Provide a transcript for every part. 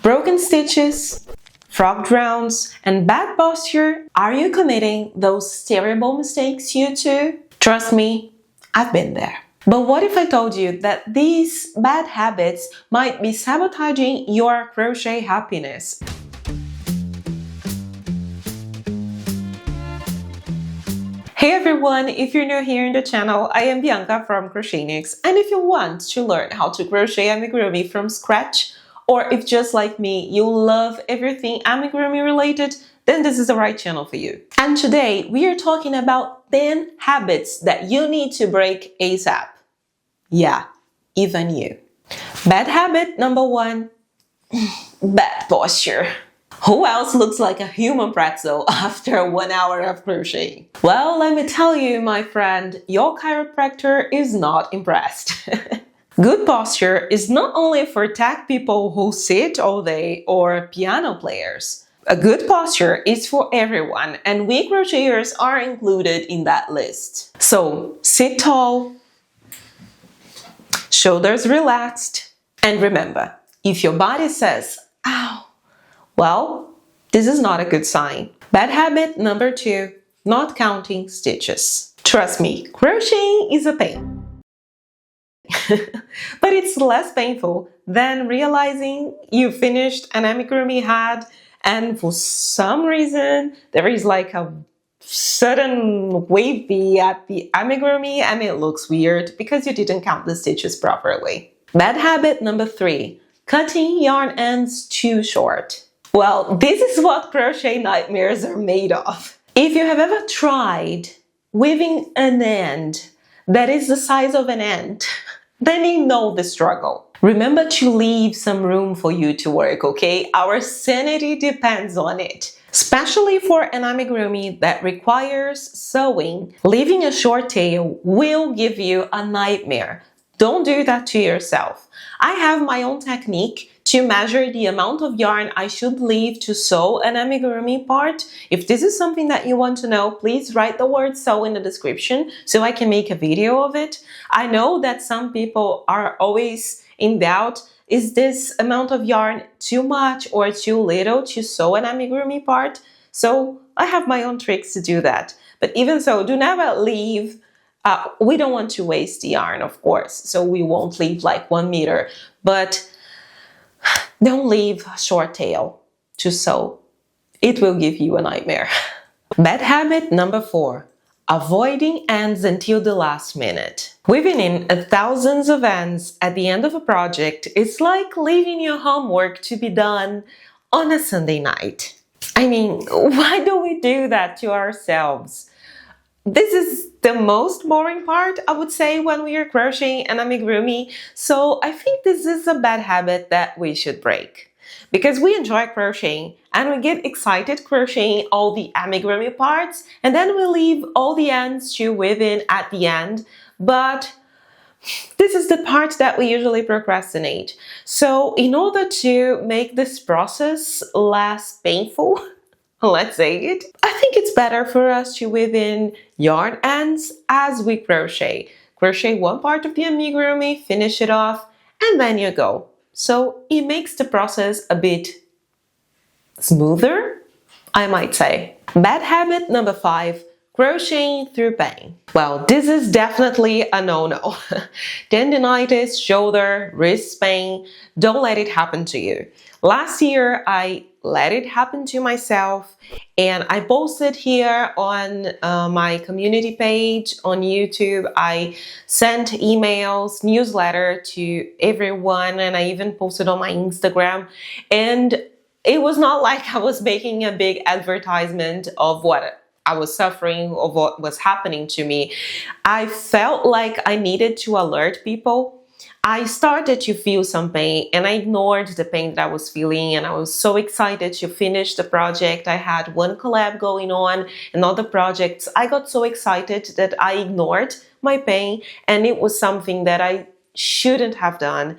Broken stitches, frog drowns, and bad posture. Are you committing those terrible mistakes you too? Trust me, I've been there. But what if I told you that these bad habits might be sabotaging your crochet happiness? Hey everyone, if you're new here in the channel, I am Bianca from Crocheniacs, and if you want to learn how to crochet amigurumi from scratch, or if just like me, you love everything amigurumi related, then this is the right channel for you. And today we are talking about 10 habits that you need to break ASAP. Yeah, even you. Bad habit number 1, bad posture. Who else looks like a human pretzel after 1 hour of crocheting? Well, let me tell you, my friend, your chiropractor is not impressed. Good posture is not only for tech people who sit all day or piano players. A good posture is for everyone, and we crocheters are included in that list. So, sit tall, shoulders relaxed, and remember, if your body says, ow, well, this is not a good sign. Bad habit number 2, not counting stitches. Trust me, crocheting is a pain. But it's less painful than realizing you finished an amigurumi hat and for some reason there is like a sudden wavy at the amigurumi and it looks weird because you didn't count the stitches properly. Bad habit number 3, cutting yarn ends too short. Well, this is what crochet nightmares are made of. If you have ever tried weaving an end that is the size of an ant, then you know the struggle. Remember to leave some room for you to work, okay? Our sanity depends on it. Especially for an amigurumi that requires sewing, leaving a short tail will give you a nightmare. Don't do that to yourself. I have my own technique to measure the amount of yarn I should leave to sew an amigurumi part. If this is something that you want to know, please write the word sew in the description so I can make a video of it. I know that some people are always in doubt, is this amount of yarn too much or too little to sew an amigurumi part? So I have my own tricks to do that. But even so, do never leave. We don't want to waste the yarn, of course, so we won't leave like 1 meter, but don't leave a short tail to sew. It will give you a nightmare. Bad habit number 4, avoiding ends until the last minute. Weaving in thousands of ends at the end of a project is like leaving your homework to be done on a Sunday night. I mean, why do we do that to ourselves? This is the most boring part, I would say, when we are crocheting an amigurumi. So I think this is a bad habit that we should break. Because we enjoy crocheting and we get excited crocheting all the amigurumi parts and then we leave all the ends to weave in at the end. But this is the part that we usually procrastinate. So in order to make this process less painful, let's say it, I think it's better for us to weave in yarn ends as we crochet. Crochet one part of the amigurumi, finish it off, and then you go. So it makes the process a bit smoother, I might say. Bad habit number 5, crocheting through pain. Well, this is definitely a no-no. Tendinitis, shoulder, wrist pain, don't let it happen to you. Last year, I let it happen to myself and I posted here on my community page on YouTube. I sent emails, newsletter to everyone, and I even posted on my Instagram. And it was not like I was making a big advertisement of what I was suffering, of what was happening to me. I felt like I needed to alert people. I started to feel some pain and I ignored the pain that I was feeling, and I was so excited to finish the project. I had one collab going on and other projects. I got so excited that I ignored my pain, and it was something that I shouldn't have done.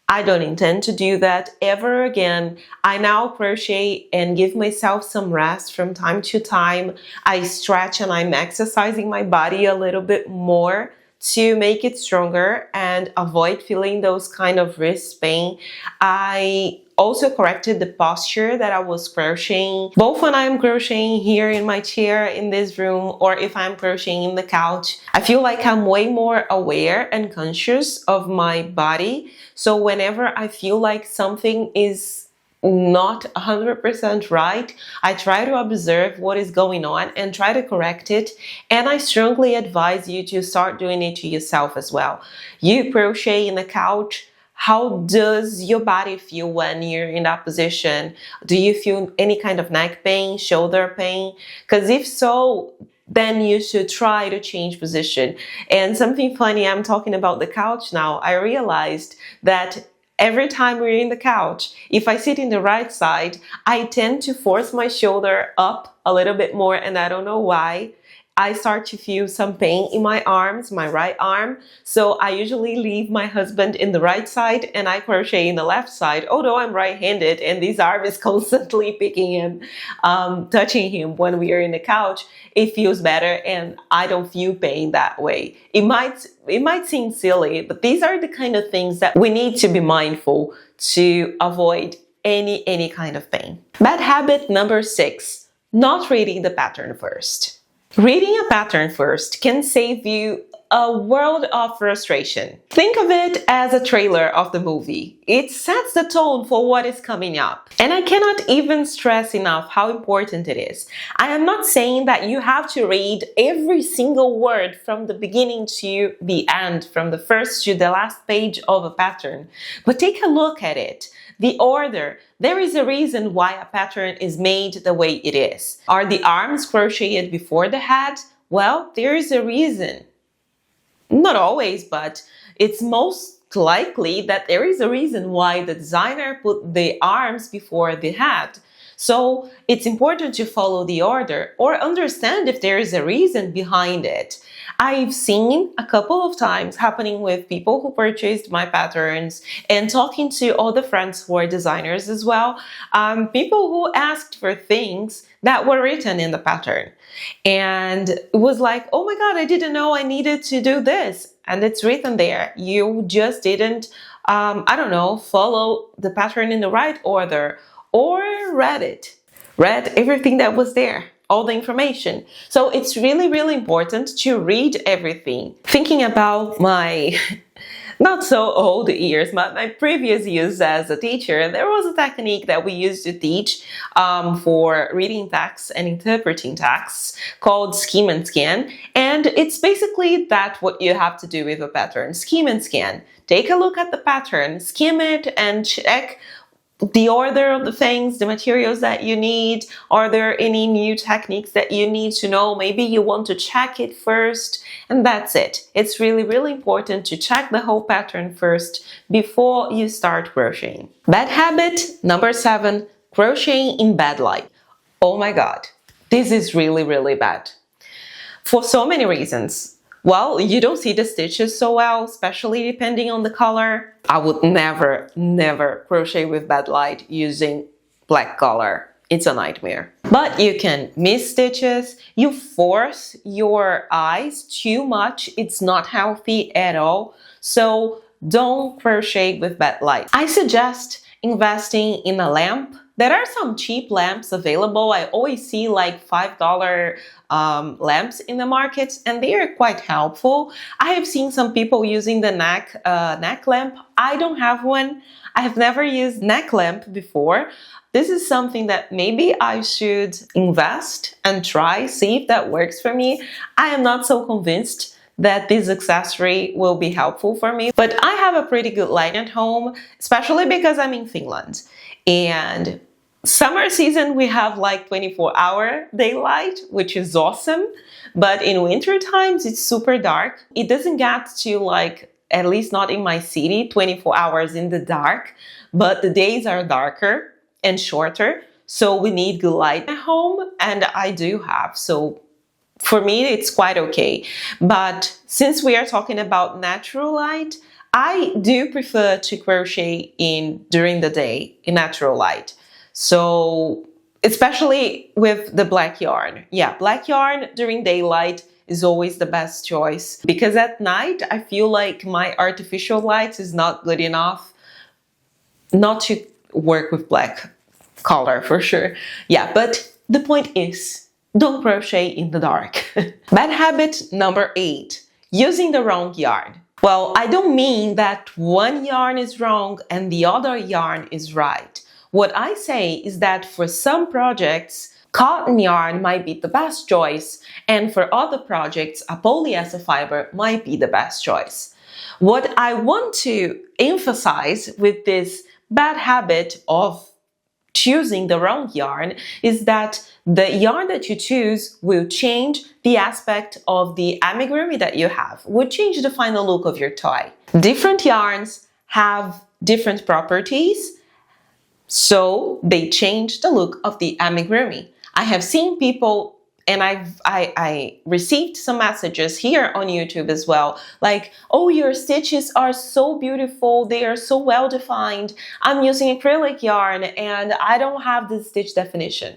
I don't intend to do that ever again. I now crochet and give myself some rest from time to time. I stretch and I'm exercising my body a little bit more to make it stronger and avoid feeling those kind of wrist pain, I also corrected the posture that I was crocheting, both when I'm crocheting here in my chair in this room or if I'm crocheting in the couch. I feel like I'm way more aware and conscious of my body. So whenever I feel like something is not 100% right, I try to observe what is going on and try to correct it. And I strongly advise you to start doing it to yourself as well. You crochet in the couch. How does your body feel when you're in that position? Do you feel any kind of neck pain, shoulder pain? Because if so, then you should try to change position. And something funny, I'm talking about the couch now. I realized that every time we're in the couch, if I sit in the right side, I tend to force my shoulder up a little bit more, and I don't know why. I start to feel some pain in my arms, my right arm. So I usually leave my husband in the right side and I crochet in the left side, although I'm right-handed and this arm is constantly picking him, touching him when we are in the couch. It feels better and I don't feel pain that way. It might seem silly, but these are the kind of things that we need to be mindful to avoid any kind of pain. Bad habit number 6, not reading the pattern first. Reading a pattern first can save you a world of frustration. Think of it as a trailer of the movie. It sets the tone for what is coming up. And I cannot even stress enough how important it is. I am not saying that you have to read every single word from the beginning to the end, from the first to the last page of a pattern, but take a look at it. The order. There is a reason why a pattern is made the way it is. Are the arms crocheted before the head? Well, there is a reason. Not always, but it's most likely that there is a reason why the designer put the arms before the head. So it's important to follow the order or understand if there is a reason behind it. I've seen a couple of times happening with people who purchased my patterns and talking to other friends who are designers as well, people who asked for things that were written in the pattern. And it was like, oh my God, I didn't know I needed to do this. And it's written there. You just didn't, follow the pattern in the right order or read everything that was there. All the information. So it's really, really important to read everything. Thinking about my not so old years, but my previous years as a teacher, there was a technique that we used to teach for reading texts and interpreting texts called skim and scan. And it's basically what you have to do with a pattern. Skim and scan. Take a look at the pattern, skim it and check the order of the things, the materials that you need. Are there any new techniques that you need to know? Maybe you want to check it first, and that's it. It's really, really important to check the whole pattern first before you start crocheting. Bad habit number 7, crocheting in bad light. Oh my God, this is really, really bad. For so many reasons. Well, you don't see the stitches so well, especially depending on the color. I would never crochet with bad light using black color. It's a nightmare. But you can miss stitches. You force your eyes too much. It's not healthy at all. So don't crochet with bad light. I suggest investing in a lamp. There are some cheap lamps available. I always see like $5 lamps in the market, and they are quite helpful. I have seen some people using the neck lamp. I don't have one. I have never used neck lamp before. This is something that maybe I should invest and try, see if that works for me. I am not so convinced that this accessory will be helpful for me, but I have a pretty good light at home, especially because I'm in Finland. And summer season, we have like 24-hour daylight, which is awesome. But in winter times, it's super dark. It doesn't get to like, at least not in my city, 24 hours in the dark, but the days are darker and shorter. So we need good light at home, and I do have. So for me, it's quite okay. But since we are talking about natural light, I do prefer to crochet during the day in natural light. So especially with the black yarn. Yeah, black yarn during daylight is always the best choice, because at night I feel like my artificial light is not good enough not to work with black color for sure. Yeah, but the point is, don't crochet in the dark. Bad habit number 8, using the wrong yarn. Well, I don't mean that one yarn is wrong and the other yarn is right. What I say is that for some projects, cotton yarn might be the best choice, and for other projects, a polyester fiber might be the best choice. What I want to emphasize with this bad habit of choosing the wrong yarn is that the yarn that you choose will change the aspect of the amigurumi that you have, will change the final look of your toy. Different yarns have different properties, so they change the look of the amigurumi. I have seen people, and I received some messages here on YouTube as well, like, oh, your stitches are so beautiful, they are so well defined, I'm using acrylic yarn and I don't have this stitch definition.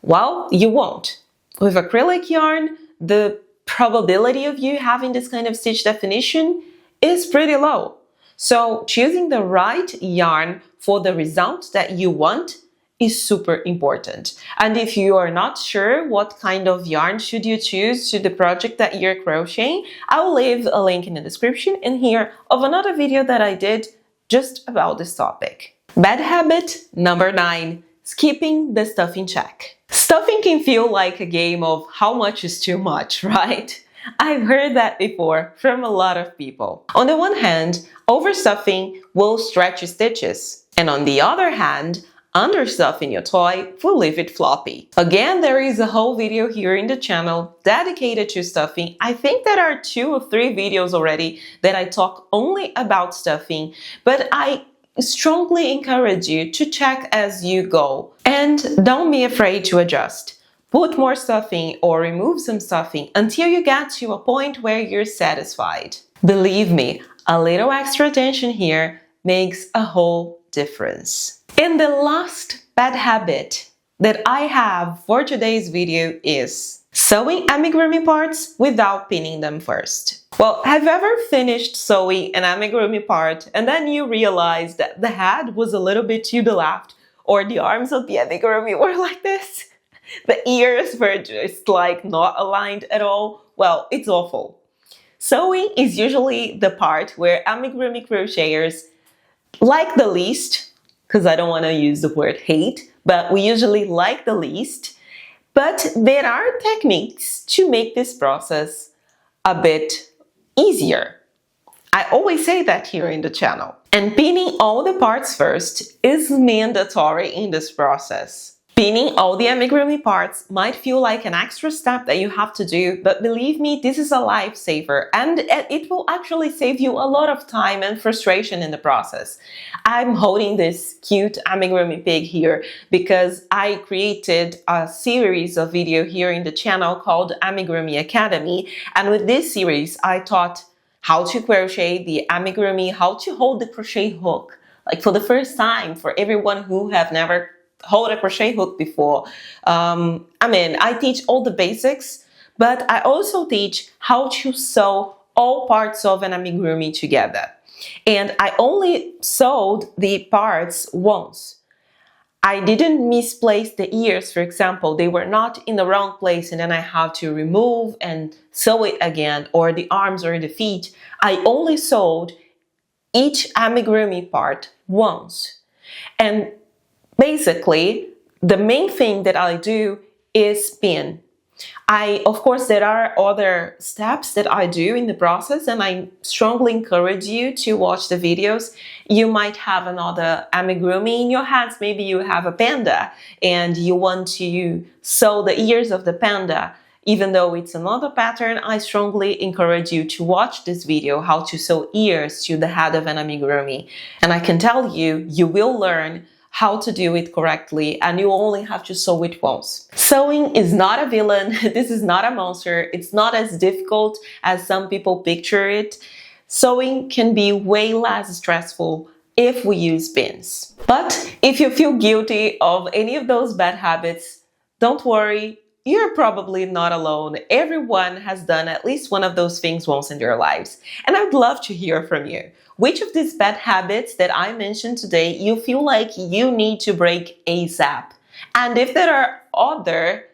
Well, you won't. With acrylic yarn, the probability of you having this kind of stitch definition is pretty low. So choosing the right yarn for the result that you want is super important. And if you are not sure what kind of yarn should you choose to the project that you're crocheting, I will leave a link in the description in here of another video that I did just about this topic. Bad habit number 9, skipping the stuffing check. Stuffing can feel like a game of how much is too much, right? I've heard that before from a lot of people. On the one hand, overstuffing will stretch your stitches, and on the other hand, understuffing your toy will leave it floppy. Again, there is a whole video here in the channel dedicated to stuffing. I think there are 2 or 3 videos already that I talk only about stuffing, but I strongly encourage you to check as you go. And don't be afraid to adjust. Put more stuffing or remove some stuffing until you get to a point where you're satisfied. Believe me, a little extra attention here makes a whole difference. And the last bad habit that I have for today's video is sewing amigurumi parts without pinning them first. Well, have you ever finished sewing an amigurumi part and then you realized that the head was a little bit to the left, or the arms of the amigurumi were like this? The ears were just like not aligned at all? Well, it's awful. Sewing is usually the part where amigurumi crocheters like the least, because I don't want to use the word hate, but we usually like the least. But there are techniques to make this process a bit easier. I always say that here in the channel. And pinning all the parts first is mandatory in this process. Pinning all the amigurumi parts might feel like an extra step that you have to do, but believe me, this is a lifesaver, and it will actually save you a lot of time and frustration in the process. I'm holding this cute amigurumi pig here because I created a series of video here in the channel called Amigurumi Academy, and with this series I taught how to crochet the amigurumi, how to hold the crochet hook, like for the first time for everyone who have never hold a crochet hook before. I teach all the basics, but I also teach how to sew all parts of an amigurumi together. And I only sewed the parts once. I didn't misplace the ears, for example. They were not in the wrong place and then I had to remove and sew it again, or the arms or the feet. I only sewed each amigurumi part once. And basically, the main thing that I do is pin. Of course, there are other steps that I do in the process, and I strongly encourage you to watch the videos. You might have another amigurumi in your hands. Maybe you have a panda and you want to sew the ears of the panda. Even though it's another pattern, I strongly encourage you to watch this video, how to sew ears to the head of an amigurumi. And I can tell you, you will learn how to do it correctly, and you only have to sew it once. Sewing is not a villain. This is not a monster. It's not as difficult as some people picture it. Sewing can be way less stressful if we use pins. But if you feel guilty of any of those bad habits, don't worry. you're probably not alone. Everyone has done at least one of those things once in their lives. And I would love to hear from you. Which of these bad habits that I mentioned today you feel like you need to break ASAP? And if there are other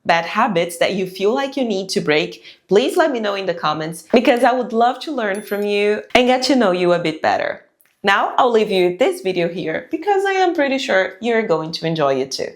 bad habits that you feel like you need to break, please let me know in the comments because I would love to learn from you and get to know you a bit better. Now I'll leave you this video here because I am pretty sure you're going to enjoy it too.